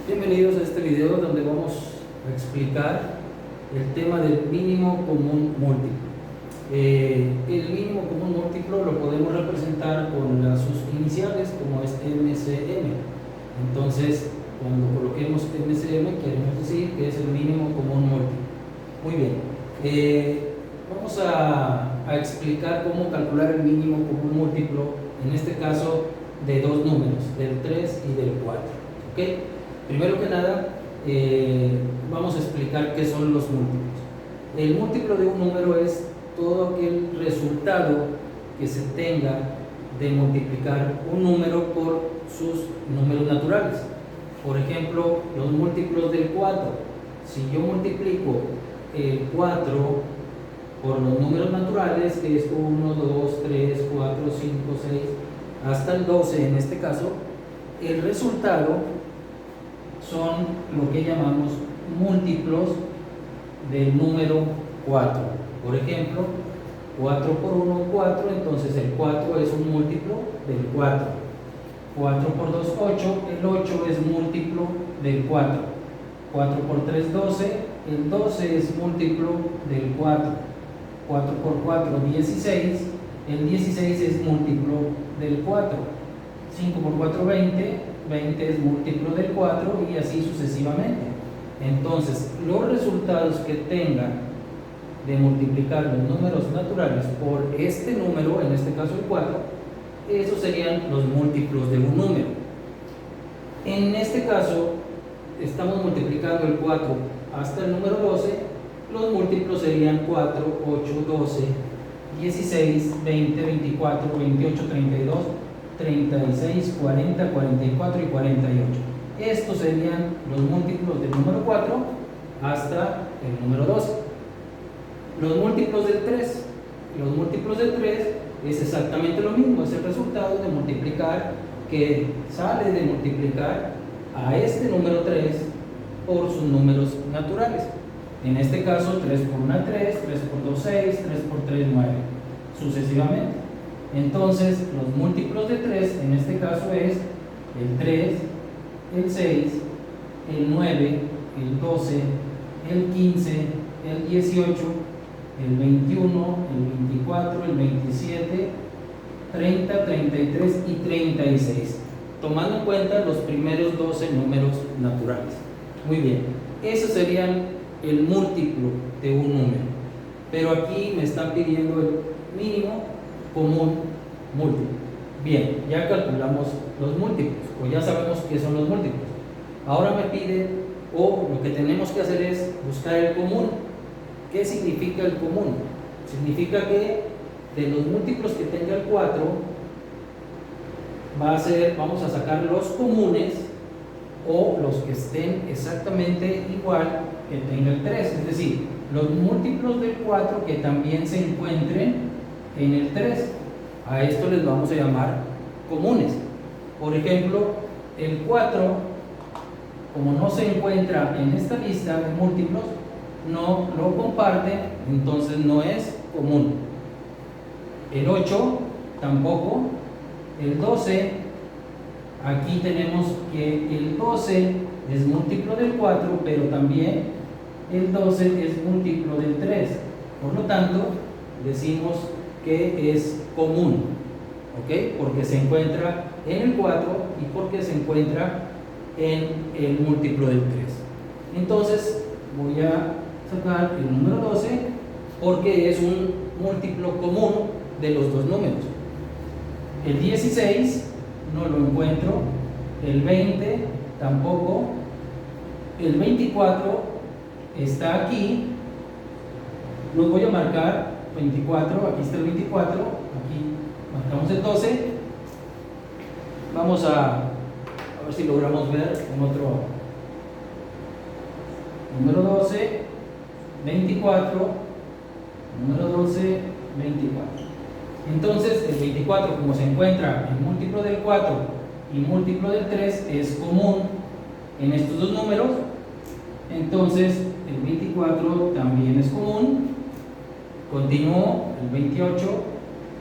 Bienvenidos a este video donde vamos a explicar el tema del mínimo común múltiplo. El mínimo común múltiplo lo podemos representar con sus iniciales, como es MCM. Entonces, cuando coloquemos MCM, queremos decir que es el mínimo común múltiplo. Muy bien. Vamos a explicar cómo calcular el mínimo común múltiplo, en este caso de dos números, del 3 y del 4. ¿Okay? Primero que nada, vamos a explicar qué son los múltiplos. El múltiplo de un número es todo aquel resultado que se tenga de multiplicar un número por sus números naturales. Por ejemplo, los múltiplos del 4. Si yo multiplico el 4 por los números naturales, que es 1, 2, 3, 4, 5, 6, hasta el 12 en este caso, el resultado son lo que llamamos múltiplos del número 4. Por ejemplo, 4 por 1, 4, entonces el 4 es un múltiplo del 4. 4 por 2, 8, el 8 es múltiplo del 4. 4 por 3, 12, el 12 es múltiplo del 4. 4 por 4, 16, el 16 es múltiplo del 4. 5 por 4, 20, 20 es múltiplo del 4 y así sucesivamente. Entonces, los resultados que tengan de multiplicar los números naturales por este número, en este caso el 4, esos serían los múltiplos de un número. En este caso, estamos multiplicando el 4 hasta el número 12, los múltiplos serían 4, 8, 12, 16, 20, 24, 28, 32, 36, 40, 44 y 48. Estos serían los múltiplos del número 4 hasta el número 12. Los múltiplos del 3. Los múltiplos del 3 es exactamente lo mismo, es el resultado de multiplicar, que sale de multiplicar a este número 3 por sus números naturales. En este caso, 3 por 1, 3, 3 por 2, 6, 3 por 3, 9, sucesivamente. Entonces, los múltiplos de 3, en este caso es el 3, el 6, el 9, el 12, el 15, el 18, el 21, el 24, el 27, 30, 33 y 36, tomando en cuenta los primeros 12 números naturales. Muy bien, esos serían el múltiplo de un número. Pero aquí me están pidiendo el mínimo común múltiplo. Bien, ya calculamos los múltiplos, o ya sabemos qué son los múltiplos. Ahora me pide, o lo que tenemos que hacer es buscar el común. ¿Qué significa el común? Significa que de los múltiplos que tenga el 4, vamos a sacar los comunes o los que estén exactamente igual que tenga el 3, es decir, los múltiplos del 4 que también se encuentren en el 3. A esto les vamos a llamar comunes. Por ejemplo, el 4, como no se encuentra en esta lista de múltiplos, no lo comparte, entonces no es común. El 8 tampoco. El 12, aquí tenemos que el 12 es múltiplo del 4, pero también el 12 es múltiplo del 3. Por lo tanto, decimos que es común, ¿ok? Porque se encuentra en el 4 y porque se encuentra en el múltiplo del 3. Entonces, voy a sacar el número 12 porque es un múltiplo común de los dos números. El 16 no lo encuentro, el 20 tampoco, el 24 está aquí, los voy a marcar 24, aquí está el 24, aquí marcamos el 12. Vamos a ver si logramos ver con otro número 12, 24, número 12, 24. Entonces, el 24, como se encuentra en múltiplo del 4 y múltiplo del 3, es común en estos dos números. Entonces, el 24 también es común. Continúo, el 28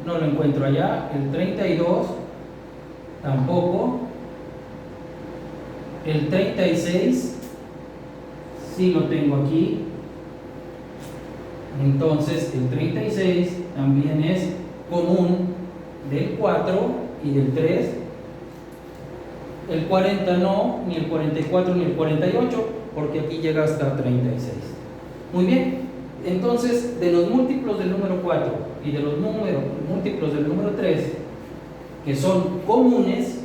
no lo encuentro allá, el 32 tampoco, El 36 sí lo tengo aquí. Entonces el 36 también es común del 4 y del 3. El 40 no, ni el 44 ni el 48, porque aquí llega hasta 36. Muy bien, entonces de los múltiplos del número 4 y de los múltiplos del número 3, que son comunes,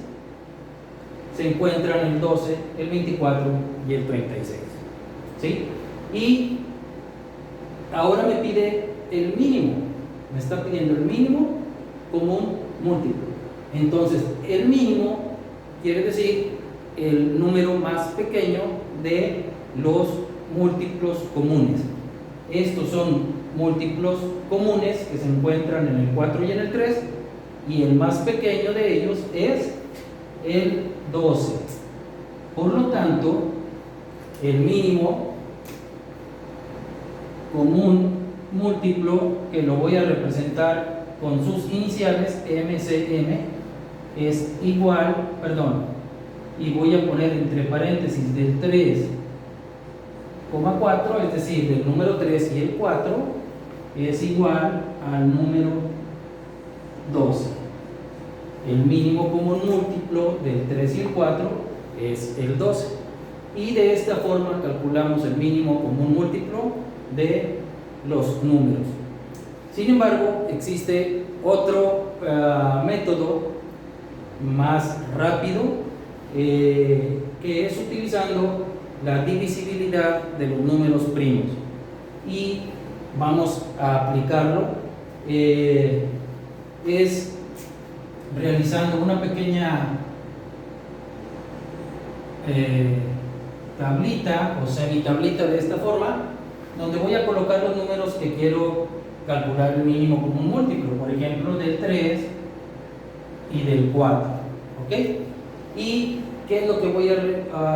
se encuentran el 12, el 24 y el 36. ¿Sí? Y ahora me pide el mínimo, me está pidiendo el mínimo común múltiplo. Entonces, el mínimo quiere decir el número más pequeño de los múltiplos comunes. Estos son múltiplos comunes que se encuentran en el 4 y en el 3, y el más pequeño de ellos es el 12. Por lo tanto, el mínimo común múltiplo, que lo voy a representar con sus iniciales MCM, es igual, y voy a poner entre paréntesis del 3,4, es decir, del número 3 y el 4 es igual al número 12. El mínimo común múltiplo del 3 y el 4 es el 12. Y de esta forma calculamos el mínimo común múltiplo de los números. Sin embargo, existe otro método más rápido, que es utilizando la divisibilidad de los números primos, y vamos a aplicarlo. Es realizando una pequeña tablita o semitablita de esta forma, donde voy a colocar los números que quiero calcular el mínimo común múltiplo, por ejemplo del 3 y del 4. ¿Ok? ¿Y qué es lo que voy a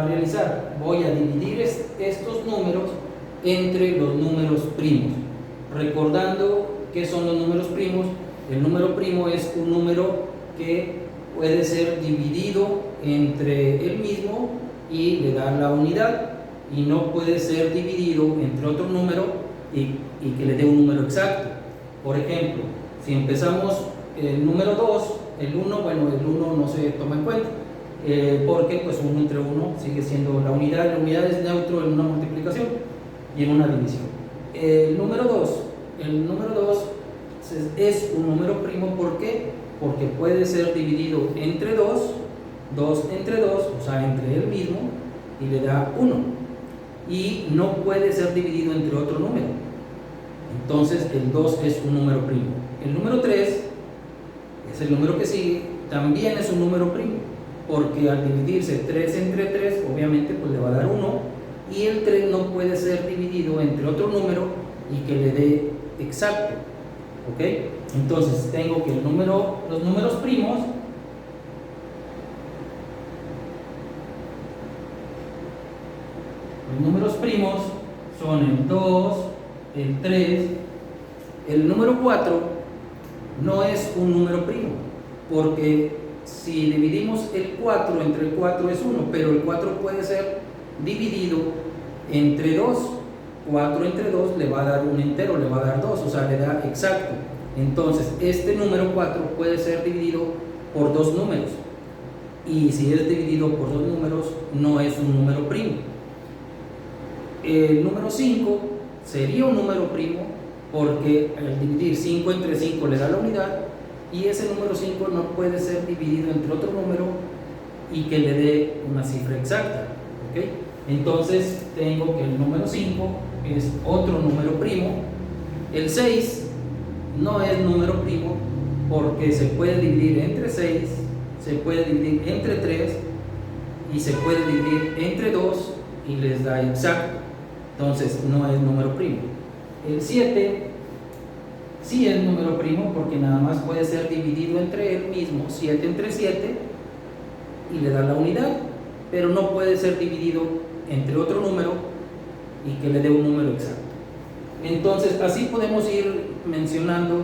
realizar? Voy a dividir estos números entre los números primos. Recordando qué son los números primos, el número primo es un número que puede ser dividido entre él mismo y le da la unidad, y no puede ser dividido entre otro número y que le dé un número exacto. Por ejemplo, si empezamos el número 2, el 1, bueno, el 1 no se toma en cuenta, porque pues 1 entre 1 sigue siendo la unidad. La unidad es neutro en una multiplicación y en una división. El número 2 es un número primo. ¿Por qué? Porque puede ser dividido entre 2 entre 2, o sea, entre él mismo, y le da 1. Y no puede ser dividido entre otro número. Entonces el 2 es un número primo. El número 3 es el número que sigue, también es un número primo, porque al dividirse 3 entre 3, obviamente pues le va a dar 1, y el 3 no puede ser dividido entre otro número y que le dé exacto. ¿Ok? Entonces tengo que los números primos son el 2, el 3, el número 4 no es un número primo, porque si dividimos el 4 entre el 4 es 1, pero el 4 puede ser dividido entre 2. 4 entre 2 le va a dar un entero, le va a dar 2, o sea, le da exacto. Entonces, este número 4 puede ser dividido por dos números, y si es dividido por dos números, no es un número primo. El número 5 sería un número primo, porque al dividir 5 entre 5 le da la unidad, y ese número 5 no puede ser dividido entre otro número y que le dé una cifra exacta. ¿Ok? Entonces tengo que el número 5 es otro número primo. El 6 no es número primo, porque se puede dividir entre 6, se puede dividir entre 3 y se puede dividir entre 2 y les da exacto. Entonces no es número primo. El 7 sí es número primo, porque nada más puede ser dividido entre él mismo, 7 entre 7, y le da la unidad, pero no puede ser dividido entre otro número y que le dé un número exacto. Entonces así podemos ir mencionando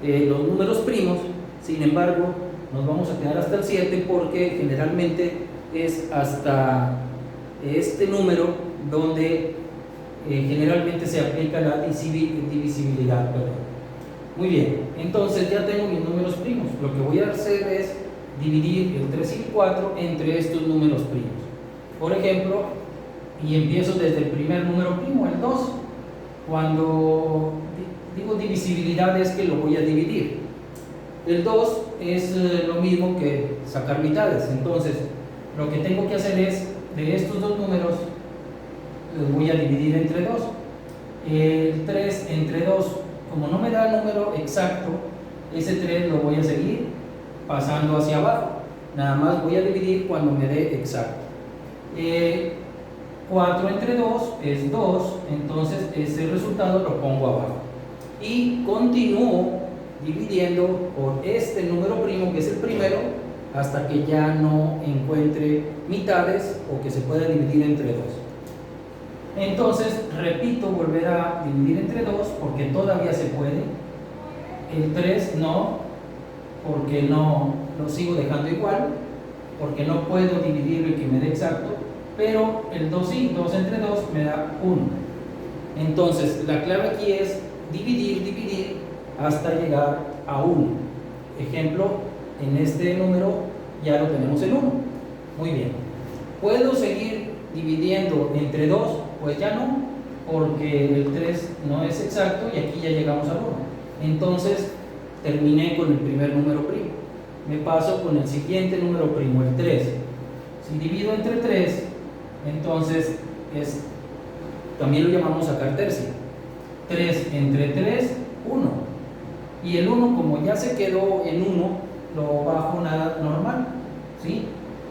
los números primos. Sin embargo, nos vamos a quedar hasta el 7, porque generalmente es hasta este número donde generalmente se aplica la divisibilidad. Perdón. Muy bien, entonces ya tengo mis números primos. Lo que voy a hacer es dividir el 3 y el 4 entre estos números primos. Por ejemplo, y empiezo desde el primer número primo, el 2. Cuando digo divisibilidad es que lo voy a dividir. El 2 es lo mismo que sacar mitades. Entonces, lo que tengo que hacer es, de estos dos números, los voy a dividir entre 2. El 3 entre 2, como no me da el número exacto, ese 3 lo voy a seguir pasando hacia abajo. Nada más voy a dividir cuando me dé exacto. 4 entre 2 es 2, entonces ese resultado lo pongo abajo. Y continúo dividiendo por este número primo, que es el primero, hasta que ya no encuentre mitades o que se pueda dividir entre 2. Entonces, repito, volver a dividir entre 2 porque todavía se puede. El 3 no, porque no lo sigo dejando igual, porque no puedo dividirlo y que me dé exacto. Pero el 2 sí, 2 entre 2 me da 1. Entonces, la clave aquí es dividir hasta llegar a 1. Ejemplo, en este número ya lo tenemos en 1. Muy bien. ¿Puedo seguir dividiendo entre 2? Pues ya no, porque el 3 no es exacto y aquí ya llegamos al 1. Entonces, terminé con el primer número primo. Me paso con el siguiente número primo, el 3. Si divido entre 3, entonces también lo llamamos sacar tercia. 3 entre 3, 1. Y el 1, como ya se quedó en 1, lo bajo nada normal, ¿sí?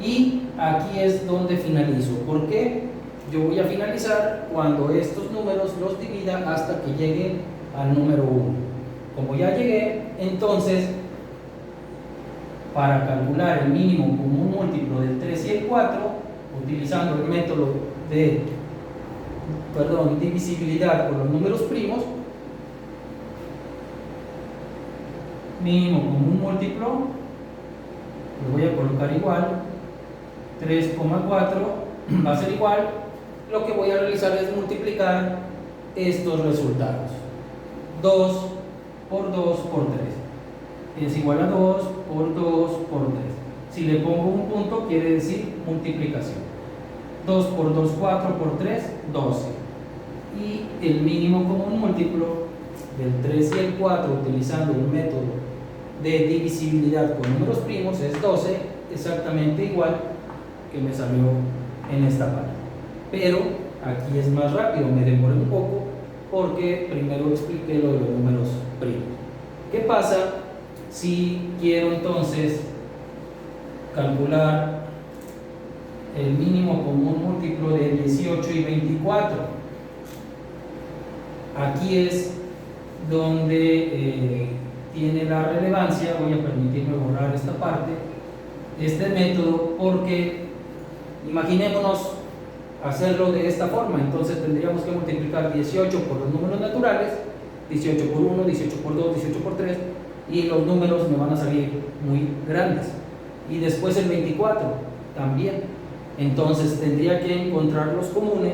Y aquí es donde finalizo. ¿Por qué? Yo voy a finalizar cuando estos números los divida hasta que llegue al número 1. Como ya llegué, entonces, para calcular el mínimo común múltiplo del 3 y el 4, utilizando el método de divisibilidad por los números primos, mínimo común múltiplo, lo voy a colocar igual, 3,4 va a ser igual. Lo que voy a realizar es multiplicar estos resultados. 2 por 2 por 3 es igual a 2 por 2 por 3. Si le pongo un punto, quiere decir multiplicación. 2 por 2, 4 por 3, 12. Y el mínimo común múltiplo del 3 y el 4, utilizando el método de divisibilidad con números primos, es 12, exactamente igual que me salió en esta parte. Pero aquí es más rápido, me demoré un poco porque primero expliqué lo de los números primos. ¿Qué pasa si quiero entonces calcular el mínimo común múltiplo de 18 y 24? Aquí es donde tiene la relevancia. Voy a permitirme borrar esta parte, este método, porque imaginémonos hacerlo de esta forma. Entonces tendríamos que multiplicar 18 por los números naturales, 18 por 1, 18 por 2, 18 por 3, y los números me van a salir muy grandes. Y después el 24 también. Entonces tendría que encontrar los comunes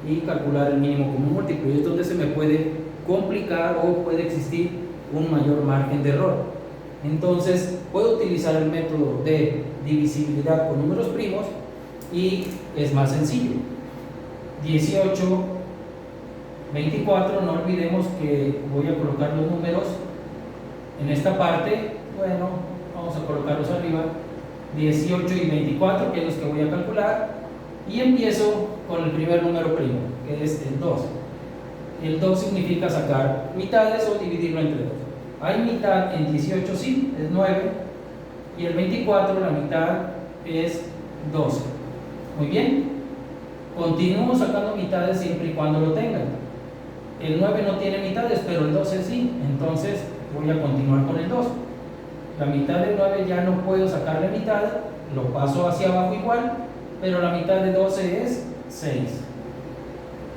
y calcular el mínimo común múltiplo, y es donde se me puede complicar o puede existir un mayor margen de error. Entonces puedo utilizar el método de divisibilidad con números primos y es más sencillo. 18, 24, no olvidemos que voy a colocar los números en esta parte. Bueno, vamos a colocarlos arriba. 18 y 24, que es los que voy a calcular, y empiezo con el primer número primo, que es el 2. El 2 significa sacar mitades o dividirlo entre 2. Hay mitad en 18, sí, es 9, y el 24, la mitad es 12. Muy bien, continúo sacando mitades siempre y cuando lo tengan. El 9 no tiene mitades, pero el 12 sí, entonces voy a continuar con el 2. La mitad de 9 ya no puedo sacarle mitad, lo paso hacia abajo igual, pero la mitad de 12 es 6.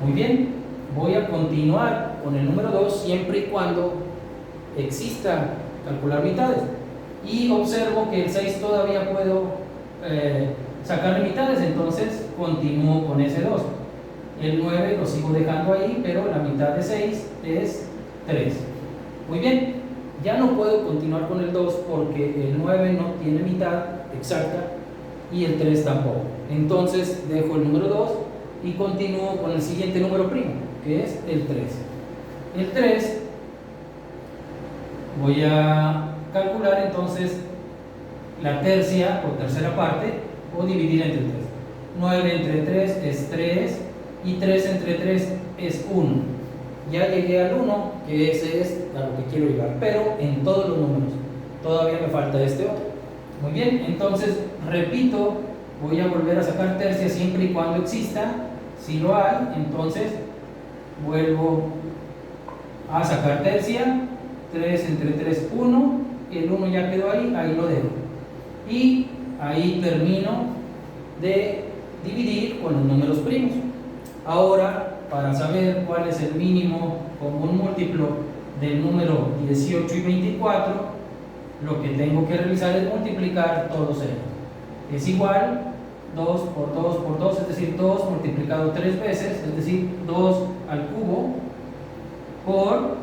Muy bien, voy a continuar con el número 2 siempre y cuando exista calcular mitades. Y observo que el 6 todavía puedo sacarle mitades, entonces continúo con ese 2. El 9 lo sigo dejando ahí, pero la mitad de 6 es 3. Muy bien, ya no puedo continuar con el 2 porque el 9 no tiene mitad exacta y el 3 tampoco. Entonces dejo el número 2 y continúo con el siguiente número primo, que es el 3. El 3 voy a calcular entonces la tercia o tercera parte o dividir entre 3. 9 entre 3 es 3 y 3 entre 3 es 1. Ya llegué al 1, que ese es a lo que quiero llegar, pero en todos los números. Todavía me falta este otro. Muy bien, entonces repito, voy a volver a sacar tercia siempre y cuando exista. Si lo hay, entonces vuelvo a sacar tercia. 3 entre 3, 1. El 1 ya quedó ahí, ahí lo dejo. Y ahí termino de dividir con los números primos. Ahora, para saber cuál es el mínimo común múltiplo del número 18 y 24, lo que tengo que realizar es multiplicar todos ellos. Es igual 2 por 2 por 2, es decir, 2 multiplicado 3 veces, es decir, 2 al cubo, por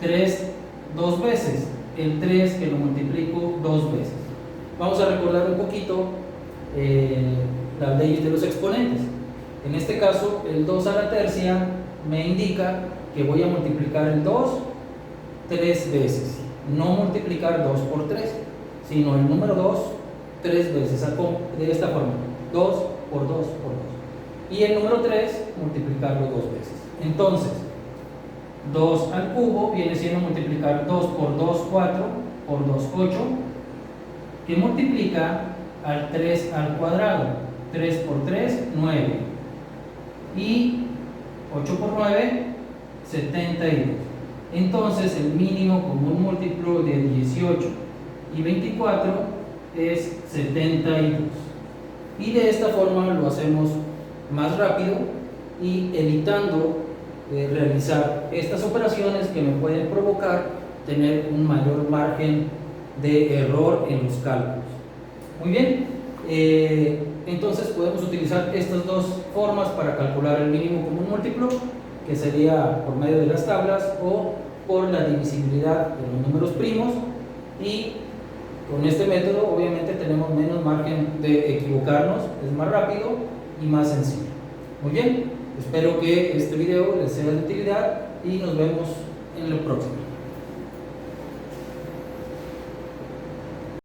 3 2 veces, el 3 que lo multiplico 2 veces. Vamos a recordar un poquito las leyes de los exponentes. En este caso, el 2 a la tercia me indica que voy a multiplicar el 2 3 veces. No multiplicar 2 por 3, sino el número 2 3 veces, de esta forma: 2 por 2 por 2. Y el número 3 multiplicarlo 2 veces. Entonces, 2 al cubo viene siendo multiplicar 2 por 2, 4, por 2, 8, que multiplica al 3 al cuadrado. 3 por 3, 9. Y 8 por 9, 72. Entonces el mínimo común múltiplo de 18 y 24 es 72. Y de esta forma lo hacemos más rápido y evitando realizar estas operaciones que me pueden provocar tener un mayor margen de error en los cálculos. Muy bien, entonces podemos utilizar estas dos formas para calcular el mínimo común múltiplo, que sería por medio de las tablas o por la divisibilidad de los números primos, y con este método obviamente tenemos menos margen de equivocarnos, es más rápido y más sencillo. Muy bien, espero que este video les sea de utilidad y nos vemos en el próximo.